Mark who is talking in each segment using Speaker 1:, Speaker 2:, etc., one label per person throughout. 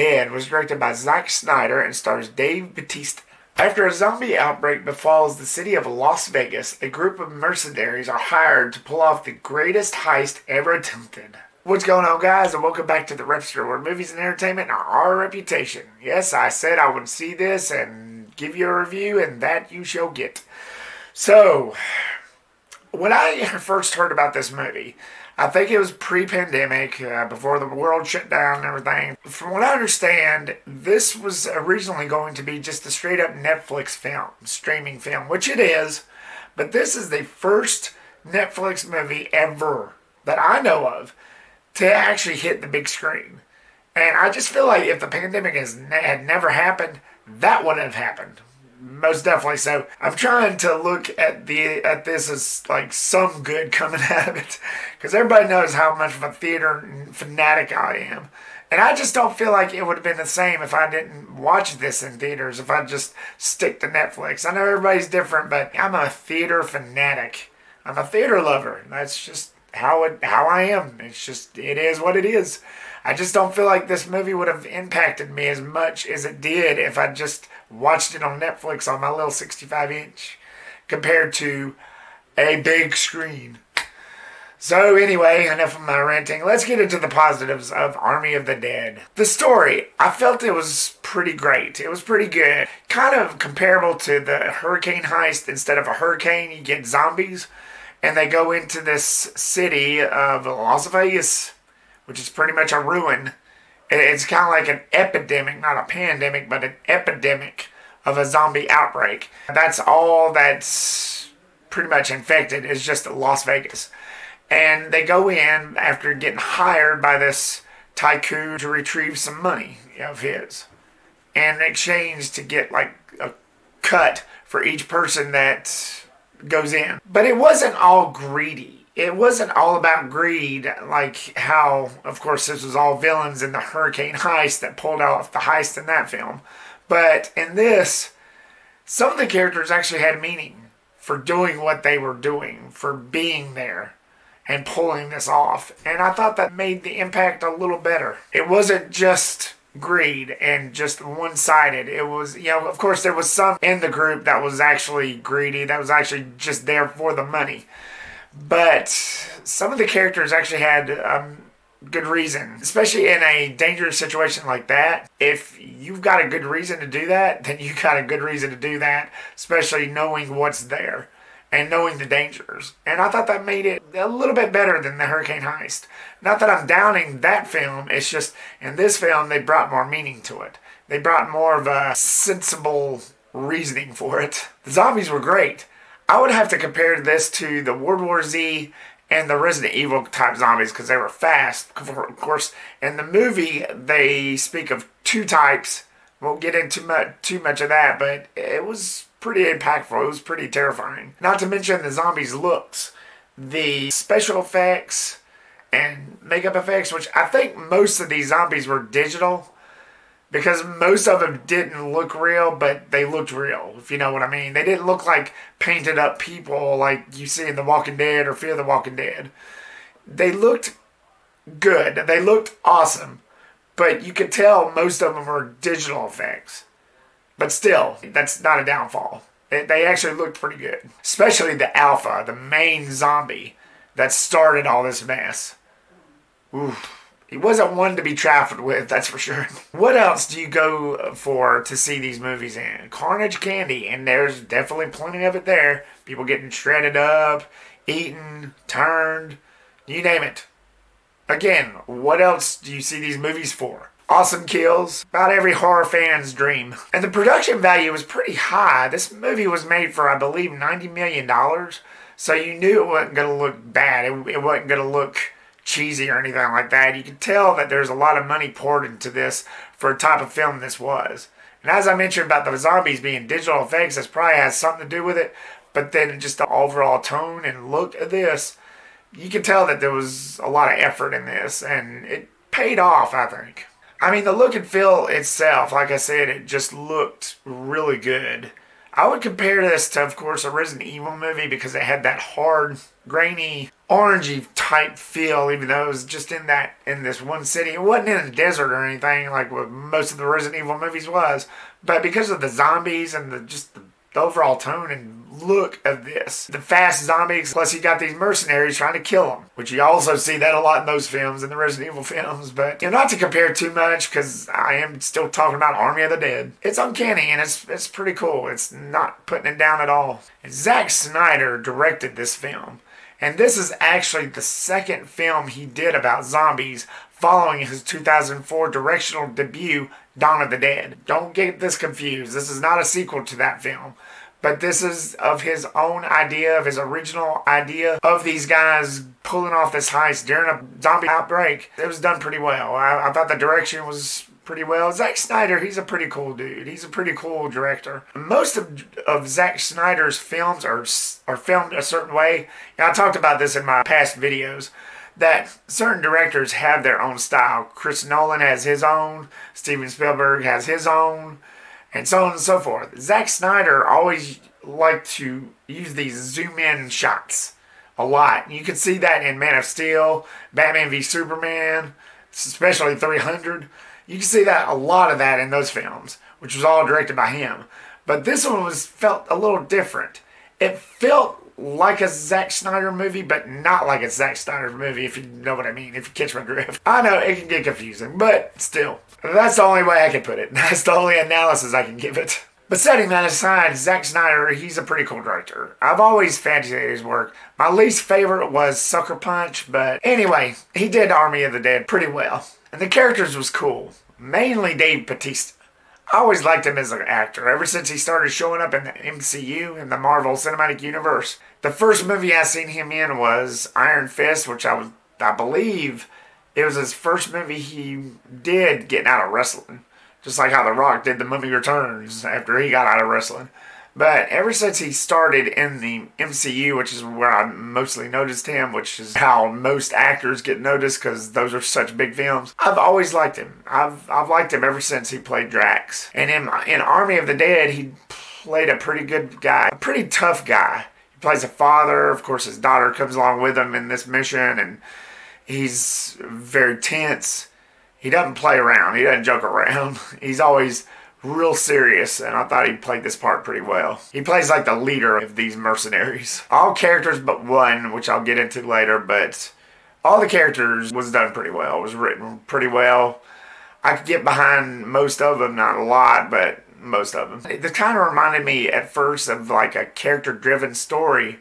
Speaker 1: Dead was directed by Zack Snyder and stars Dave Bautista. After a zombie outbreak befalls the city of Las Vegas, a group of mercenaries are hired to pull off the greatest heist ever attempted. What's going on, guys, and welcome back to the Repster, where movies and entertainment are our reputation. Yes, I said I would see this and give you a review, and that you shall get. So, when I first heard about this movie, I think it was pre-pandemic, before the world shut down and everything. From what I understand, this was originally going to be just a straight-up Netflix film, streaming film, which it is. But this is the first Netflix movie ever that I know of to actually hit the big screen. And I just feel like if the pandemic had never happened, that wouldn't have happened. Most definitely. So I'm trying to look at this as like some good coming out of it, because everybody knows how much of a theater fanatic I am, and I just don't feel like it would have been the same if I didn't watch this in theaters. If I just stick to Netflix, I know everybody's different, but I'm a theater fanatic. I'm a theater lover. That's just how I am. It is what it is. I just don't feel like this movie would have impacted me as much as it did if I just watched it on Netflix on my little 65-inch compared to a big screen. So anyway, enough of my ranting. Let's get into the positives of Army of the Dead. The story, I felt it was pretty great. It was pretty good. Kind of comparable to the hurricane heist. Instead of a hurricane, you get zombies. And they go into this city of Las Vegas, which is pretty much a ruin. It's kind of like an epidemic, not a pandemic, but an epidemic of a zombie outbreak. That's all that's pretty much infected is just Las Vegas. And they go in after getting hired by this tycoon to retrieve some money of his. And in exchange to get like a cut for each person that goes in. But it wasn't all greedy. It wasn't all about greed, like how, of course, this was all villains in the hurricane heist that pulled off the heist in that film. But in this, some of the characters actually had meaning for doing what they were doing, for being there and pulling this off. And I thought that made the impact a little better. It wasn't just greed and just one-sided. It was, of course, there was some in the group that was actually greedy, that was actually just there for the money. But some of the characters actually had good reason, especially in a dangerous situation like that. If you've got a good reason to do that, then you got a good reason to do that, especially knowing what's there and knowing the dangers. And I thought that made it a little bit better than the hurricane heist. Not that I'm downing that film, it's just in this film they brought more meaning to it. They brought more of a sensible reasoning for it. The zombies were great. I would have to compare this to the World War Z and the Resident Evil type zombies because they were fast. Of course, in the movie, they speak of two types. Won't get into too much of that, but it was pretty impactful. It was pretty terrifying. Not to mention the zombies' looks. The special effects and makeup effects, which I think most of these zombies were digital, because most of them didn't look real, but they looked real, if you know what I mean. They didn't look like painted up people like you see in The Walking Dead or Fear the Walking Dead. They looked good. They looked awesome. But you could tell most of them were digital effects. But still, that's not a downfall. They actually looked pretty good. Especially the Alpha, the main zombie that started all this mess. Oof. He wasn't one to be trafficked with, that's for sure. What else do you go for to see these movies in? Carnage candy, and there's definitely plenty of it there. People getting shredded up, eaten, turned, you name it. Again, what else do you see these movies for? Awesome kills, about every horror fan's dream. And the production value was pretty high. This movie was made for, I believe, $90 million. So you knew it wasn't going to look bad. It wasn't going to look cheesy or anything like that. You can tell that there's a lot of money poured into this for a type of film this was. And as I mentioned about the zombies being digital effects, this probably has something to do with it. But then just the overall tone and look of this, you can tell that there was a lot of effort in this. And it paid off, I think. I mean, the look and feel itself, like I said, it just looked really good. I would compare this to, of course, a Resident Evil movie because it had that hard, grainy, orangey type feel, even though it was just in this one city. It wasn't in the desert or anything like what most of the Resident Evil movies was, but because of the zombies and the overall tone and look of this. The fast zombies, plus you got these mercenaries trying to kill them, which you also see that a lot in those films, in the Resident Evil films. But, not to compare too much, because I am still talking about Army of the Dead. It's uncanny, and it's pretty cool. It's not putting it down at all. And Zack Snyder directed this film. And this is actually the second film he did about zombies following his 2004 directional debut, Dawn of the Dead. Don't get this confused. This is not a sequel to that film. But this is of his own idea, of his original idea of these guys pulling off this heist during a zombie outbreak. It was done pretty well. I thought the direction was pretty well. Zack Snyder, he's a pretty cool dude. He's a pretty cool director. Most of Zack Snyder's films are filmed a certain way. I talked about this in my past videos, that certain directors have their own style. Chris Nolan has his own. Steven Spielberg has his own. And so on and so forth. Zack Snyder always liked to use these zoom-in shots a lot. You can see that in Man of Steel, Batman v Superman, especially 300. You can see that a lot of that in those films, which was all directed by him. But this one felt a little different. It felt like a Zack Snyder movie, but not like a Zack Snyder movie, if you know what I mean, if you catch my drift. I know it can get confusing, but still. That's the only way I can put it. That's the only analysis I can give it. But setting that aside, Zack Snyder, he's a pretty cool director. I've always fancied his work. My least favorite was Sucker Punch, but anyway, he did Army of the Dead pretty well. And the characters was cool. Mainly Dave Bautista. I always liked him as an actor, ever since he started showing up in the MCU, in the Marvel Cinematic Universe. The first movie I seen him in was Iron Fist, which I believe it was his first movie he did getting out of wrestling. Just like how The Rock did The Mummy Returns after he got out of wrestling. But ever since he started in the MCU, which is where I mostly noticed him, which is how most actors get noticed because those are such big films, I've always liked him. I've liked him ever since he played Drax. And in Army of the Dead, he played a pretty good guy, a pretty tough guy. He plays a father. Of course, his daughter comes along with him in this mission, and he's very tense. He doesn't play around. He doesn't joke around. He's always real serious, and I thought he played this part pretty well. He plays like the leader of these mercenaries. All characters but one, which I'll get into later, but all the characters was done pretty well. It was written pretty well. I could get behind most of them, not a lot, but most of them. It kind of reminded me at first of like a character-driven story,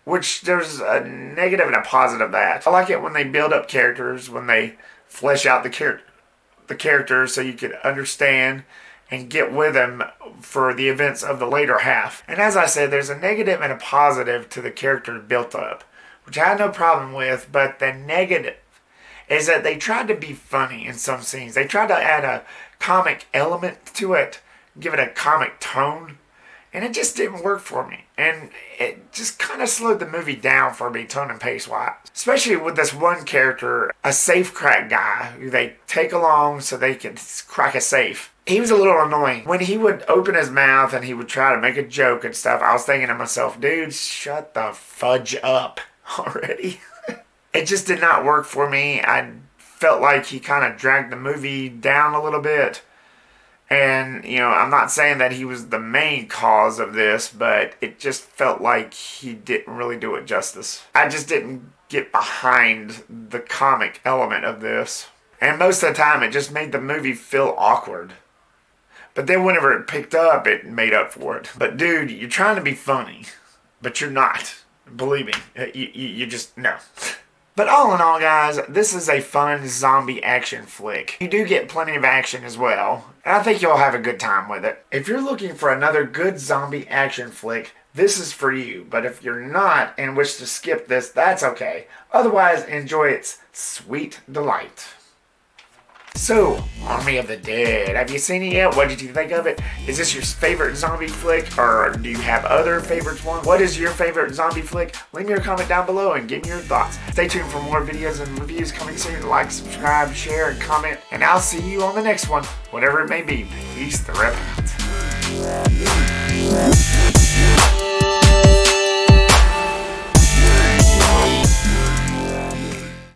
Speaker 1: which there's a negative and a positive of that. I like it when they build up characters, when they flesh out the characters so you can understand and get with them for the events of the later half. And as I said, there's a negative and a positive to the character built up, which I had no problem with, but the negative is that they tried to be funny in some scenes. They tried to add a comic element to it, give it a comic tone, and it just didn't work for me. And it just kind of slowed the movie down for me, tone and pace-wise. Especially with this one character, a safe crack guy, who they take along so they can crack a safe. He was a little annoying. When he would open his mouth and he would try to make a joke and stuff, I was thinking to myself, dude, shut the fudge up already. It just did not work for me. I felt like he kind of dragged the movie down a little bit. And, I'm not saying that he was the main cause of this, but it just felt like he didn't really do it justice. I just didn't get behind the comic element of this. And most of the time, it just made the movie feel awkward. But then whenever it picked up, it made up for it. But dude, you're trying to be funny, but you're not. Believe me, you just, no. But all in all, guys, this is a fun zombie action flick. You do get plenty of action as well, and I think you'll have a good time with it. If you're looking for another good zombie action flick, this is for you. But if you're not and wish to skip this, that's okay. Otherwise, enjoy its sweet delight. So, Army of the Dead. Have you seen it yet? What did you think of it? Is this your favorite zombie flick, or do you have other favorites? What is your favorite zombie flick? Leave me a comment down below and give me your thoughts. Stay tuned for more videos and reviews coming soon. Like, subscribe, share, and comment. And I'll see you on the next one, whatever it may be. Peace the rep out.
Speaker 2: Bye.